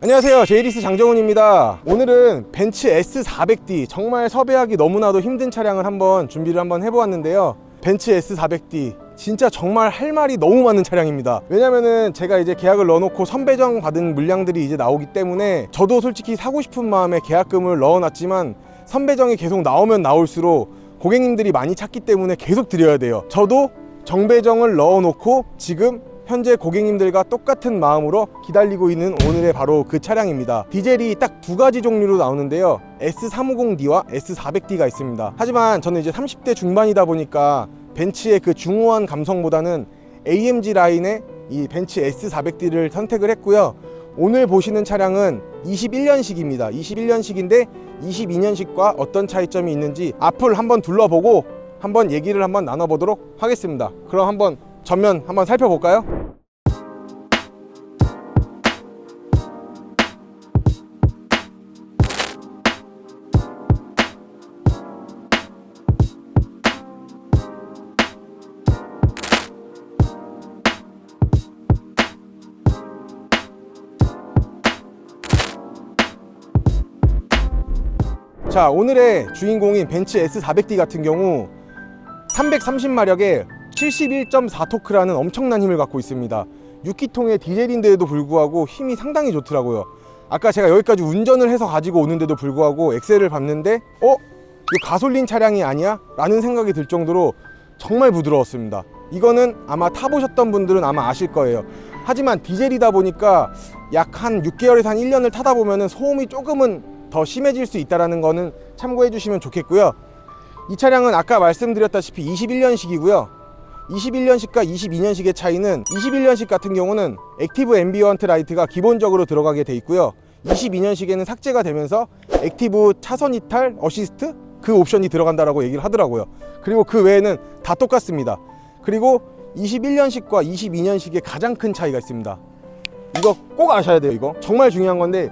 안녕하세요, 제이리스 장정훈입니다. 오늘은 벤츠 S400D, 정말 섭외하기 너무나도 힘든 차량을 한번 준비를 해보았는데요. 벤츠 S400D 진짜 정말 할 말이 너무 많은 차량입니다. 왜냐면은 제가 이제 계약을 넣어놓고 선배정 받은 물량들이 이제 나오기 때문에 저도 솔직히 사고 싶은 마음에 계약금을 넣어놨지만 선배정이 계속 나오면 나올수록 고객님들이 많이 찾기 때문에 계속 드려야 돼요. 저도 정배정을 넣어놓고 지금 현재 고객님들과 똑같은 마음으로 기다리고 있는 오늘의 바로 그 차량입니다. 디젤이 딱 두 가지 종류로 나오는데요, S350D와 S400D가 있습니다. 하지만 저는 이제 30대 중반이다 보니까 벤츠의 그 중후한 감성보다는 AMG 라인의 이 벤츠 S400D를 선택을 했고요. 오늘 보시는 차량은 21년식입니다. 21년식인데 22년식과 어떤 차이점이 있는지 앞을 한번 둘러보고 한번 얘기를 한번 나눠보도록 하겠습니다. 그럼 한번 전면 한번 살펴볼까요? 자, 오늘의 주인공인 벤츠 S400D 같은 경우 330마력에 71.4토크라는 엄청난 힘을 갖고 있습니다. 6기통의 디젤인데도 불구하고 힘이 상당히 좋더라고요. 아까 제가 여기까지 운전을 해서 가지고 오는데도 불구하고 엑셀을 밟는데 이거 가솔린 차량이 아니야? 라는 생각이 들 정도로 정말 부드러웠습니다. 이거는 아마 타보셨던 분들은 아마 아실 거예요. 하지만 디젤이다 보니까 약 한 6개월에서 한 1년을 타다 보면 소음이 조금은 더 심해질 수 있다는 거는 참고해 주시면 좋겠고요. 이 차량은 아까 말씀드렸다시피 21년식이고요 21년식과 22년식의 차이는 21년식 같은 경우는 액티브 앰비언트 라이트가 기본적으로 들어가게 돼 있고요, 22년식에는 삭제가 되면서 액티브 차선 이탈 어시스트 그 옵션이 들어간다라고 얘기를 하더라고요. 그리고 그 외에는 다 똑같습니다. 그리고 21년식과 22년식의 가장 큰 차이가 있습니다. 이거 꼭 아셔야 돼요. 이거 정말 중요한 건데,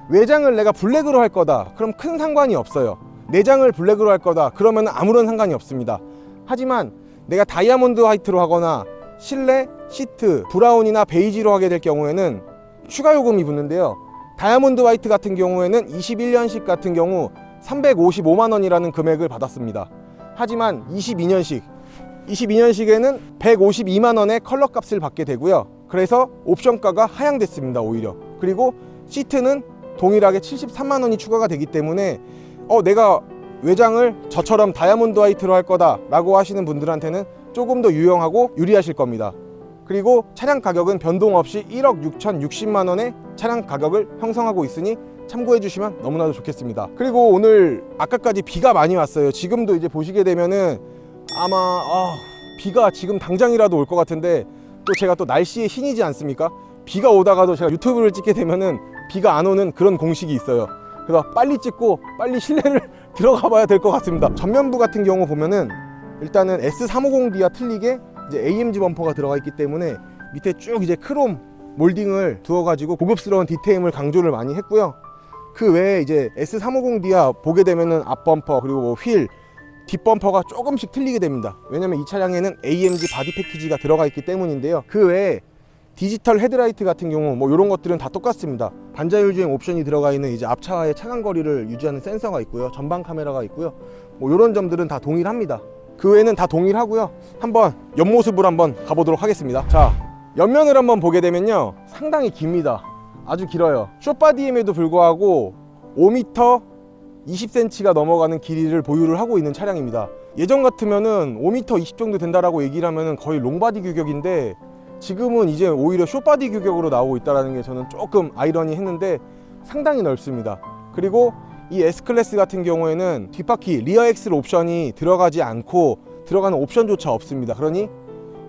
외장을 내가 블랙으로 할 거다 그럼 큰 상관이 없어요. 내장을 블랙으로 할 거다 그러면 아무런 상관이 없습니다. 하지만 내가 다이아몬드 화이트로 하거나 실내 시트 브라운이나 베이지로 하게 될 경우에는 추가 요금이 붙는데요, 다이아몬드 화이트 같은 경우에는 21년식 같은 경우 355만 원이라는 금액을 받았습니다. 하지만 22년식에는 152만 원의 컬러 값을 받게 되고요. 그래서 옵션가가 하향됐습니다, 오히려. 그리고 시트는 동일하게 73만 원이 추가가 되기 때문에 내가 외장을 저처럼 다이아몬드 화이트로 할 거다 라고 하시는 분들한테는 조금 더 유용하고 유리하실 겁니다. 그리고 차량 가격은 변동 없이 1억 6,060만 원의 차량 가격을 형성하고 있으니 참고해 주시면 너무나도 좋겠습니다. 그리고 오늘 아까까지 비가 많이 왔어요. 지금도 이제 보시게 되면은 아마 비가 지금 당장이라도 올 것 같은데, 또 제가 또 날씨의 신이지 않습니까? 비가 오다가도 제가 유튜브를 찍게 되면은 비가 안 오는 그런 공식이 있어요. 그래서 빨리 찍고 빨리 실내를 들어가 봐야 될 것 같습니다. 전면부 같은 경우 보면은 일단은 S350D와 틀리게 이제 AMG 범퍼가 들어가 있기 때문에 밑에 쭉 이제 크롬 몰딩을 두어가지고 고급스러운 디테일을 강조를 많이 했고요. 그 외에 이제 S350D와 보게 되면은 앞 범퍼 그리고 뭐 휠, 뒷 범퍼가 조금씩 틀리게 됩니다. 왜냐면 이 차량에는 AMG 바디 패키지가 들어가 있기 때문인데요. 그 외에 디지털 헤드라이트 같은 경우 뭐 이런 것들은 다 똑같습니다. 반자율 주행 옵션이 들어가 있는 이제 앞차와의 차간 거리를 유지하는 센서가 있고요, 전방 카메라가 있고요, 뭐 이런 점들은 다 동일합니다. 그 외에는 다 동일하고요. 한번 옆모습으로 한번 가보도록 하겠습니다. 자, 옆면을 한번 보게 되면요, 상당히 깁니다. 아주 길어요. 숏바디임에도 불구하고 5m 20cm가 넘어가는 길이를 보유를 하고 있는 차량입니다. 예전 같으면은 5m 20 정도 된다라고 얘기를 하면은 거의 롱바디 규격인데, 지금은 이제 오히려 숏바디 규격으로 나오고 있다는 게 저는 조금 아이러니했는데 상당히 넓습니다. 그리고 이 S클래스 같은 경우에는 뒷바퀴 리어 엑셀 옵션이 들어가지 않고 들어가는 옵션조차 없습니다. 그러니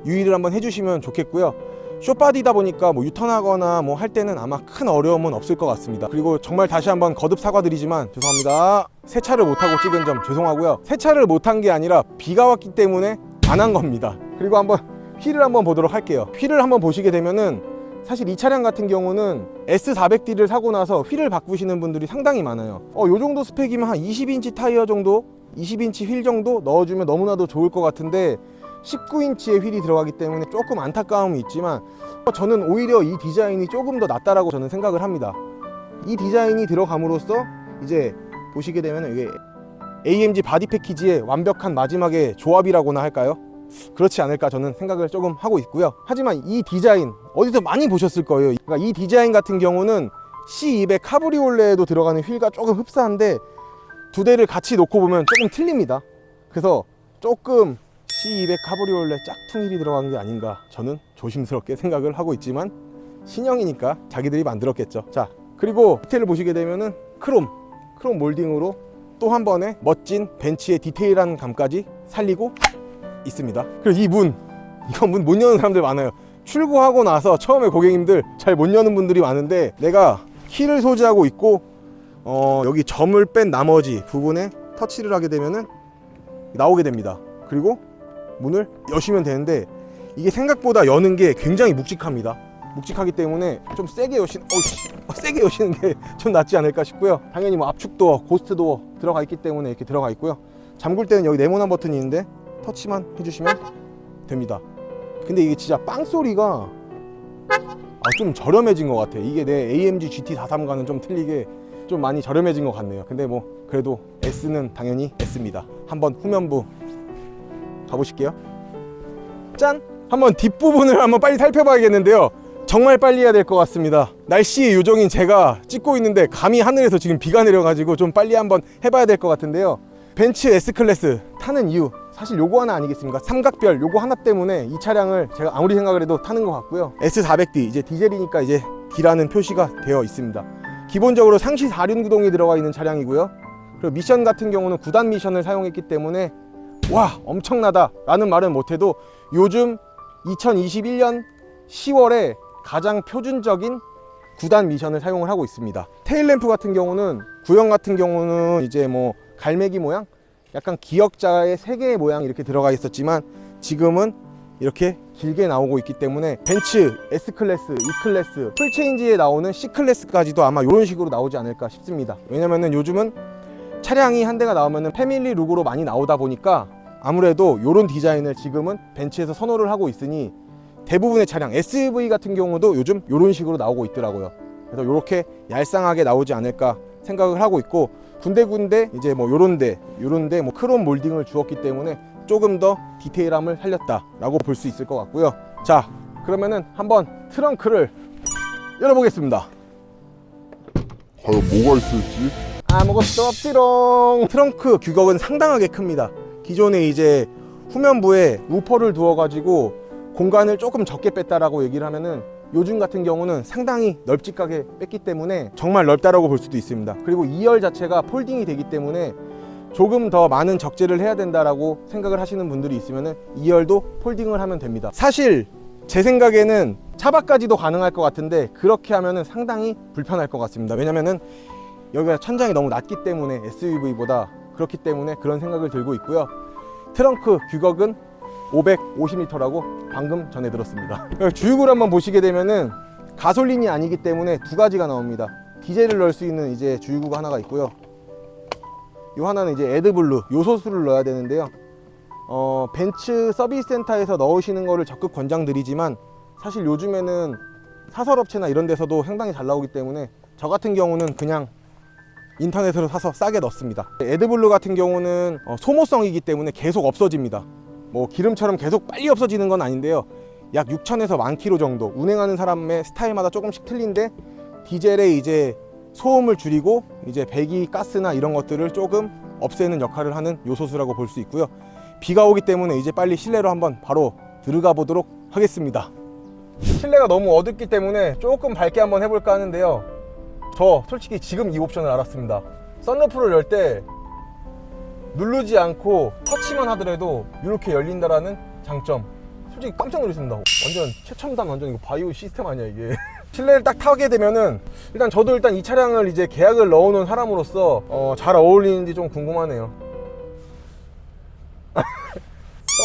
유의를 한번 해주시면 좋겠고요. 숏바디다 보니까 뭐 유턴하거나 뭐 할 때는 아마 큰 어려움은 없을 것 같습니다. 그리고 정말 다시 한번 거듭 사과드리지만 죄송합니다. 세차를 못하고 찍은 점 죄송하고요. 세차를 못한 게 아니라 비가 왔기 때문에 안 한 겁니다. 그리고 한번 휠을 한번 보도록 할게요. 휠을 한번 보시게 되면은 사실 이 차량 같은 경우는 S400D를 사고 나서 휠을 바꾸시는 분들이 상당히 많아요. 요 정도 스펙이면 한 20인치 타이어 정도, 20인치 휠 정도 넣어주면 너무나도 좋을 것 같은데 19인치의 휠이 들어가기 때문에 조금 안타까움이 있지만 저는 오히려 이 디자인이 조금 더 낫다라고 저는 생각을 합니다. 이 디자인이 들어감으로써 이제 보시게 되면 이게 AMG 바디 패키지의 완벽한 마지막의 조합이라고나 할까요? 그렇지 않을까 저는 생각을 조금 하고 있고요. 하지만 이 디자인 어디서 많이 보셨을 거예요. 그러니까 이 디자인 같은 경우는 C200 카브리올레에도 들어가는 휠과 조금 흡사한데 두 대를 같이 놓고 보면 조금 틀립니다. 그래서 조금 C200 카브리올레 짝퉁 휠이 들어간 게 아닌가 저는 조심스럽게 생각을 하고 있지만 신형이니까 자기들이 만들었겠죠. 자, 그리고 디테일을 보시게 되면은 크롬 몰딩으로 또 한 번에 멋진 벤츠의 디테일한 감까지 살리고 있습니다. 그리고 이 문, 이거 문 못 여는 사람들 많아요. 출고하고 나서 처음에 고객님들 잘 못 여는 분들이 많은데 내가 키를 소지하고 있고 여기 점을 뺀 나머지 부분에 터치를 하게 되면은 나오게 됩니다. 그리고 문을 여시면 되는데 이게 생각보다 여는 게 굉장히 묵직합니다. 묵직하기 때문에 좀 세게 세게 여시는 게 좀 낫지 않을까 싶고요. 당연히 뭐 압축 도어, 고스트 도어 들어가 있기 때문에 이렇게 들어가 있고요. 잠글 때는 여기 네모난 버튼이 있는데 터치만 해주시면 됩니다. 근데 이게 진짜 빵 소리가 좀 저렴해진 것 같아. 이게 내 AMG GT43과는 좀 틀리게 좀 많이 저렴해진 것 같네요. 근데 뭐 그래도 S는 당연히 S입니다. 한번 후면부 가보실게요. 짠! 한번 뒷부분을 한번 빨리 살펴봐야겠는데요. 정말 빨리 해야 될 것 같습니다. 날씨의 요정인 제가 찍고 있는데 감히 하늘에서 지금 비가 내려가지고 좀 빨리 한번 해봐야 될 것 같은데요. 벤츠 S클래스 타는 이유 사실 요거 하나 아니겠습니까? 삼각별 요거 하나 때문에 이 차량을 제가 아무리 생각을 해도 타는 것 같고요. S400D 이제 디젤이니까 이제 D라는 표시가 되어 있습니다. 기본적으로 상시 4륜구동이 들어가 있는 차량이고요. 그리고 미션 같은 경우는 9단 미션을 사용했기 때문에 와 엄청나다 라는 말은 못해도 요즘 2021년 10월에 가장 표준적인 9단 미션을 사용을 하고 있습니다. 테일램프 같은 경우는 구형 같은 경우는 이제 뭐 갈매기 모양 약간 기역자의 3개의 모양 이렇게 들어가 있었지만 지금은 이렇게 길게 나오고 있기 때문에 벤츠 S클래스, E클래스, 풀체인지에 나오는 C클래스까지도 아마 이런 식으로 나오지 않을까 싶습니다. 왜냐면은 요즘은 차량이 한 대가 나오면은 패밀리 룩으로 많이 나오다 보니까 아무래도 이런 디자인을 지금은 벤츠에서 선호를 하고 있으니 대부분의 차량 SUV 같은 경우도 요즘 이런 식으로 나오고 있더라고요. 그래서 이렇게 얄쌍하게 나오지 않을까 생각을 하고 있고 군데군데 이제 뭐 요런데 뭐 크롬 몰딩을 주었기 때문에 조금 더 디테일함을 살렸다라고 볼 수 있을 것 같고요. 자, 그러면은 한번 트렁크를 열어보겠습니다. 과연 뭐가 있을지? 아무것도 없지롱. 트렁크 규격은 상당하게 큽니다. 기존에 이제 후면부에 우퍼를 두어가지고 공간을 조금 적게 뺐다라고 얘기를 하면은 요즘 같은 경우는 상당히 널찍하게 뺐기 때문에 정말 넓다라고 볼 수도 있습니다. 그리고 2열 자체가 폴딩이 되기 때문에 조금 더 많은 적재를 해야 된다라고 생각을 하시는 분들이 있으면은 2열도 폴딩을 하면 됩니다. 사실 제 생각에는 차박까지도 가능할 것 같은데 그렇게 하면은 상당히 불편할 것 같습니다. 왜냐면은 여기가 천장이 너무 낮기 때문에 SUV보다 그렇기 때문에 그런 생각을 들고 있고요. 트렁크 규격은 550리터라고 방금 전에 들었습니다. 주유구를 한번 보시게 되면은 가솔린이 아니기 때문에 두 가지가 나옵니다. 디젤을 넣을 수 있는 이제 주유구가 하나가 있고요. 이 하나는 이제 에드블루 요소수를 넣어야 되는데요. 벤츠 서비스 센터에서 넣으시는 거를 적극 권장드리지만 사실 요즘에는 사설업체나 이런 데서도 상당히 잘 나오기 때문에 저 같은 경우는 그냥 인터넷으로 사서 싸게 넣습니다. 에드블루 같은 경우는 소모성이기 때문에 계속 없어집니다. 뭐 기름처럼 계속 빨리 없어지는 건 아닌데요. 약 6,000에서 10,000km 정도 운행하는 사람의 스타일마다 조금씩 틀린데 디젤의 이제 소음을 줄이고 이제 배기 가스나 이런 것들을 조금 없애는 역할을 하는 요소수라고 볼 수 있고요. 비가 오기 때문에 이제 빨리 실내로 한번 바로 들어가 보도록 하겠습니다. 실내가 너무 어둡기 때문에 조금 밝게 한번 해볼까 하는데요. 저 솔직히 지금 이 옵션을 알았습니다. 썬루프를 열 때 누르지 않고 터치만 하더라도 이렇게 열린다라는 장점. 솔직히 깜짝 놀랐습니다. 완전 최첨단 완전 이거 바이오 시스템 아니야 이게. 실내를 딱 타게 되면은 저도 이 차량을 이제 계약을 넣어놓은 사람으로서 잘 어울리는지 좀 궁금하네요.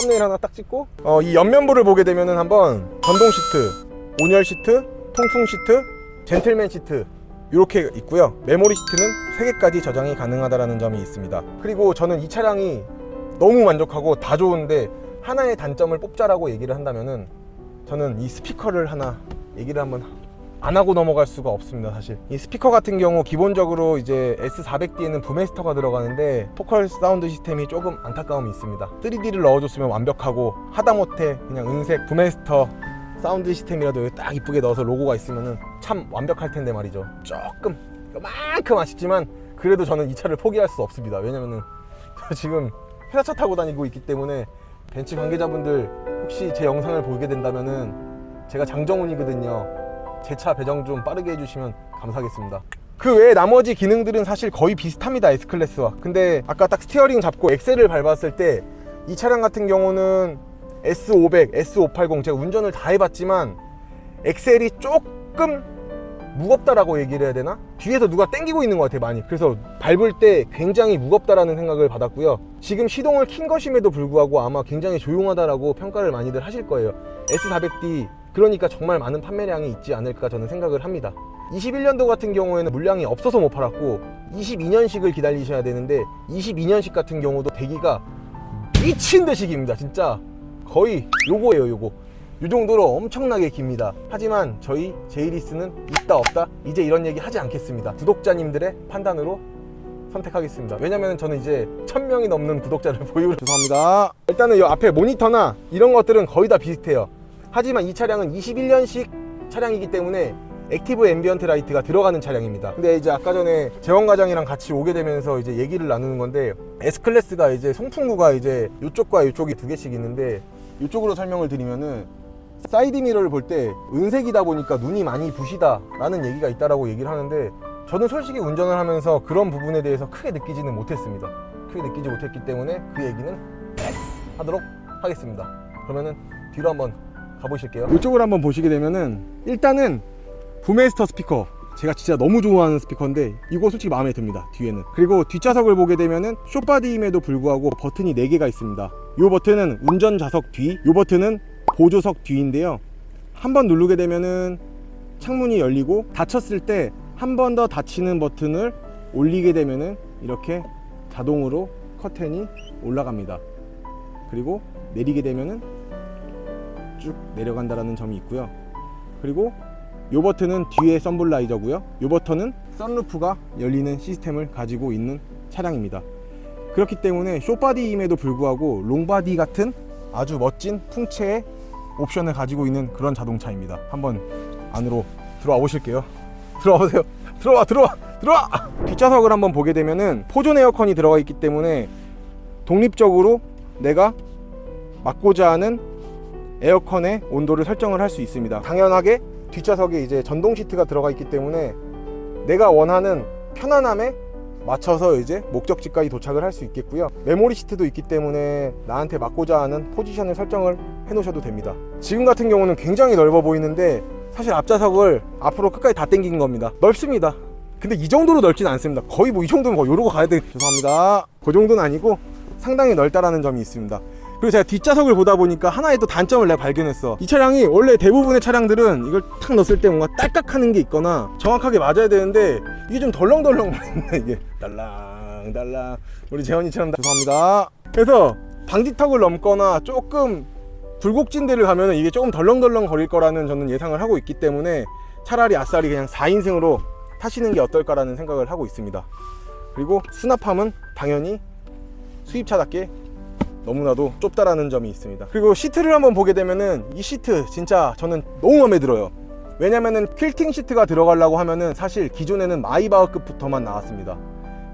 썸네일 하나 딱 찍고 이 옆면부를 보게 되면은 한번 전동 시트, 온열 시트, 통풍 시트, 젠틀맨 시트 이렇게 있고요. 메모리 시트는 3개까지 저장이 가능하다는 점이 있습니다. 그리고 저는 이 차량이 너무 만족하고 다 좋은데 하나의 단점을 뽑자라고 얘기를 한다면은 저는 이 스피커를 하나 얘기를 한번 안 하고 넘어갈 수가 없습니다. 사실 이 스피커 같은 경우 기본적으로 이제 S400D에는 부메스터가 들어가는데 포컬 사운드 시스템이 조금 안타까움이 있습니다. 3D를 넣어줬으면 완벽하고 하다못해 그냥 은색 부메스터 사운드 시스템이라도 딱 이쁘게 넣어서 로고가 있으면 참 완벽할 텐데 말이죠. 조금 요만큼 아쉽지만 그래도 저는 이 차를 포기할 수 없습니다. 왜냐면은 지금 회사차 타고 다니고 있기 때문에 벤츠 관계자분들 혹시 제 영상을 보게 된다면은 제가 장정훈이거든요. 제 차 배정 좀 빠르게 해주시면 감사하겠습니다. 그 외에 나머지 기능들은 사실 거의 비슷합니다. S클래스와. 근데 아까 딱 스티어링 잡고 엑셀을 밟았을 때 이 차량 같은 경우는 S500, S580 제가 운전을 다 해봤지만 엑셀이 조금 무겁다라고 얘기를 해야 되나? 뒤에서 누가 당기고 있는 것 같아요, 많이. 그래서 밟을 때 굉장히 무겁다라는 생각을 받았고요. 지금 시동을 킨 것임에도 불구하고 아마 굉장히 조용하다라고 평가를 많이들 하실 거예요. S400D 그러니까 정말 많은 판매량이 있지 않을까 저는 생각을 합니다. 21년도 같은 경우에는 물량이 없어서 못 팔았고 22년식을 기다리셔야 되는데 22년식 같은 경우도 대기가 미친 듯이 깁니다. 진짜 거의 요거예요, 요거. 이 정도로 엄청나게 깁니다. 하지만 저희 제이리스는 있다 없다 이제 이런 얘기 하지 않겠습니다. 구독자님들의 판단으로 선택하겠습니다. 왜냐면 저는 이제 1000명이 넘는 구독자를 보유를 죄송합니다. 일단은 이 앞에 모니터나 이런 것들은 거의 다 비슷해요. 하지만 이 차량은 21년식 차량이기 때문에 액티브 앰비언트 라이트가 들어가는 차량입니다. 근데 이제 아까 전에 재원 과장이랑 같이 오게 되면서 이제 얘기를 나누는 건데 S클래스가 이제 송풍구가 이제 이쪽과 이쪽이 두 개씩 있는데 이쪽으로 설명을 드리면은 사이드 미러를 볼 때 은색이다 보니까 눈이 많이 부시다 라는 얘기가 있다라고 얘기를 하는데 저는 솔직히 운전을 하면서 그런 부분에 대해서 크게 느끼지는 못했습니다. 크게 느끼지 못했기 때문에 그 얘기는 패스 하도록 하겠습니다. 그러면은 뒤로 한번 가보실게요. 이쪽으로 한번 보시게 되면은 일단은 부메스터 스피커 제가 진짜 너무 좋아하는 스피커인데 이거 솔직히 마음에 듭니다. 뒤에는. 그리고 뒷좌석을 보게 되면은 숏바디임에도 불구하고 버튼이 4개가 있습니다. 이 버튼은 운전 좌석 뒤, 이 버튼은 보조석 뒤인데요. 한번 누르게 되면은 창문이 열리고 닫혔을 때 한 번 더 닫히는 버튼을 올리게 되면은 이렇게 자동으로 커튼이 올라갑니다. 그리고 내리게 되면은 쭉 내려간다라는 점이 있고요. 그리고 이 버튼은 뒤에 썬블라이저고요. 이 버튼은 선루프가 열리는 시스템을 가지고 있는 차량입니다. 그렇기 때문에 숏바디임에도 불구하고 롱바디 같은 아주 멋진 풍채의 옵션을 가지고 있는 그런 자동차입니다. 한번 안으로 들어와 보실게요. 들어와 보세요. 들어와. 뒷좌석을 한번 보게 되면은 포존 에어컨이 들어가 있기 때문에 독립적으로 내가 맡고자 하는 에어컨의 온도를 설정을 할 수 있습니다. 당연하게 뒷좌석에 이제 전동 시트가 들어가 있기 때문에 내가 원하는 편안함에 맞춰서 이제 목적지까지 도착을 할 수 있겠고요. 메모리 시트도 있기 때문에 나한테 맞고자 하는 포지션을 설정을 해 놓으셔도 됩니다. 지금 같은 경우는 굉장히 넓어 보이는데 사실 앞좌석을 앞으로 끝까지 다 당긴 겁니다. 넓습니다. 근데 이 정도로 넓진 않습니다. 거의 뭐 이 정도면 거의 이러고 가야 돼. 죄송합니다. 그 정도는 아니고 상당히 넓다라는 점이 있습니다. 그리고 제가 뒷좌석을 보다 보니까 하나의 또 단점을 내가 발견했어. 이 차량이 원래 대부분의 차량들은 이걸 탁 넣었을 때 뭔가 딸깍하는 게 있거나 정확하게 맞아야 되는데 이게 좀 덜렁덜렁 거리네. 이게 달랑달랑 우리 재현이처럼. 죄송합니다. 그래서 방지턱을 넘거나 조금 굴곡진 데를 가면 이게 조금 덜렁덜렁 거릴 거라는 저는 예상을 하고 있기 때문에 차라리 아싸리 그냥 4인승으로 타시는 게 어떨까라는 생각을 하고 있습니다. 그리고 수납함은 당연히 수입차답게 너무나도 좁다라는 점이 있습니다. 그리고 시트를 한번 보게 되면은 이 시트 진짜 저는 너무 마음에 들어요. 왜냐면은 퀼팅 시트가 들어가려고 하면은 사실 기존에는 마이바흐급부터만 나왔습니다.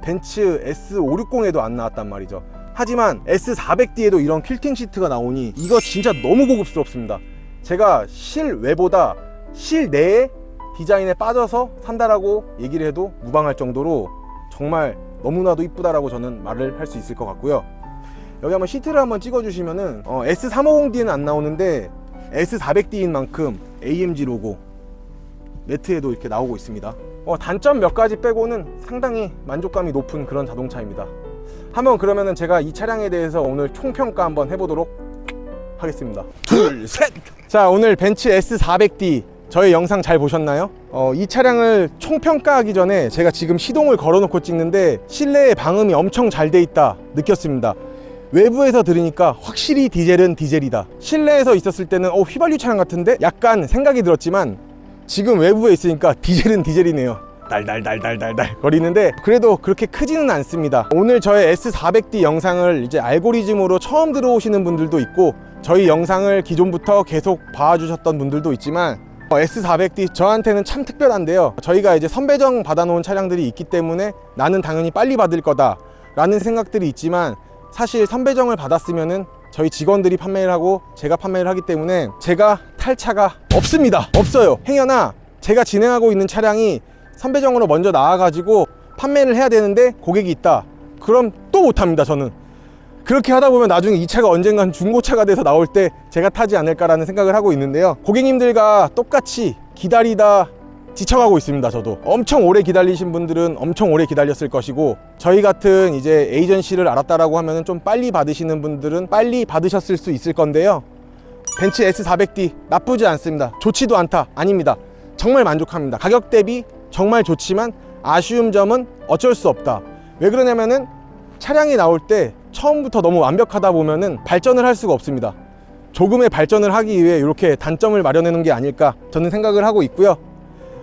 벤츠 S560에도 안 나왔단 말이죠. 하지만 S400D에도 이런 퀼팅 시트가 나오니 이거 진짜 너무 고급스럽습니다. 제가 실외보다 실내의 디자인에 빠져서 산다라고 얘기를 해도 무방할 정도로 정말 너무나도 이쁘다라고 저는 말을 할 수 있을 것 같고요. 여기 한번 시트를 한번 찍어주시면은 S350D는 안 나오는데 S400D인 만큼 AMG 로고 매트에도 이렇게 나오고 있습니다. 단점 몇 가지 빼고는 상당히 만족감이 높은 그런 자동차입니다. 한번 그러면은 제가 이 차량에 대해서 오늘 총평가 한번 해보도록 하겠습니다. 둘, 셋! 자, 오늘 벤츠 S400D 저희 영상 잘 보셨나요? 이 차량을 총평가하기 전에 제가 지금 시동을 걸어놓고 찍는데 실내의 방음이 엄청 잘 돼 있다 느꼈습니다. 외부에서 들으니까 확실히 디젤은 디젤이다. 실내에서 있었을 때는 휘발유 차량 같은데 약간 생각이 들었지만 지금 외부에 있으니까 디젤은 디젤이네요. 달달달달달달 거리는데 그래도 그렇게 크지는 않습니다. 오늘 저의 S400D 영상을 이제 알고리즘으로 처음 들어오시는 분들도 있고 저희 영상을 기존부터 계속 봐주셨던 분들도 있지만 S400D 저한테는 참 특별한데요. 저희가 이제 선배정 받아놓은 차량들이 있기 때문에 나는 당연히 빨리 받을 거다 라는 생각들이 있지만 사실 선배정을 받았으면은 저희 직원들이 판매를 하고 제가 판매를 하기 때문에 제가 탈 차가 없습니다. 없어요. 행여나 제가 진행하고 있는 차량이 선배정으로 먼저 나와가지고 판매를 해야 되는데 고객이 있다. 그럼 또 못합니다. 저는 그렇게 하다 보면 나중에 이 차가 언젠간 중고차가 돼서 나올 때 제가 타지 않을까라는 생각을 하고 있는데요. 고객님들과 똑같이 기다리다 지쳐가고 있습니다. 저도 엄청 오래 기다리신 분들은 엄청 오래 기다렸을 것이고 저희 같은 이제 에이전시를 알았다라고 하면 좀 빨리 받으시는 분들은 빨리 받으셨을 수 있을 건데요. 벤츠 S400D 나쁘지 않습니다. 좋지도 않다 아닙니다. 정말 만족합니다. 가격 대비 정말 좋지만 아쉬운 점은 어쩔 수 없다. 왜 그러냐면은 차량이 나올 때 처음부터 너무 완벽하다 보면은 발전을 할 수가 없습니다. 조금의 발전을 하기 위해 이렇게 단점을 마련해 놓은 게 아닐까 저는 생각을 하고 있고요.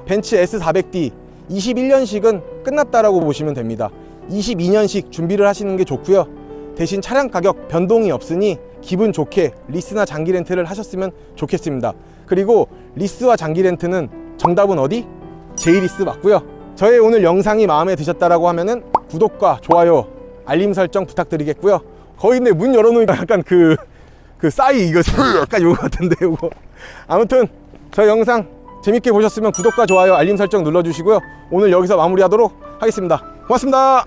벤츠 S400D 21년식은 끝났다라고 보시면 됩니다. 22년식 준비를 하시는 게 좋고요. 대신 차량 가격 변동이 없으니 기분 좋게 리스나 장기 렌트를 하셨으면 좋겠습니다. 그리고 리스와 장기 렌트는 정답은 어디? J리스 맞고요. 저의 오늘 영상이 마음에 드셨다라고 하면은 구독과 좋아요, 알림 설정 부탁드리겠고요. 거의 근데 문 열어놓으니까 약간 그 싸이 이거 약간 요거 같은데 요거. 아무튼 저 영상 재밌게 보셨으면 구독과 좋아요, 알림 설정 눌러주시고요. 오늘 여기서 마무리하도록 하겠습니다. 고맙습니다.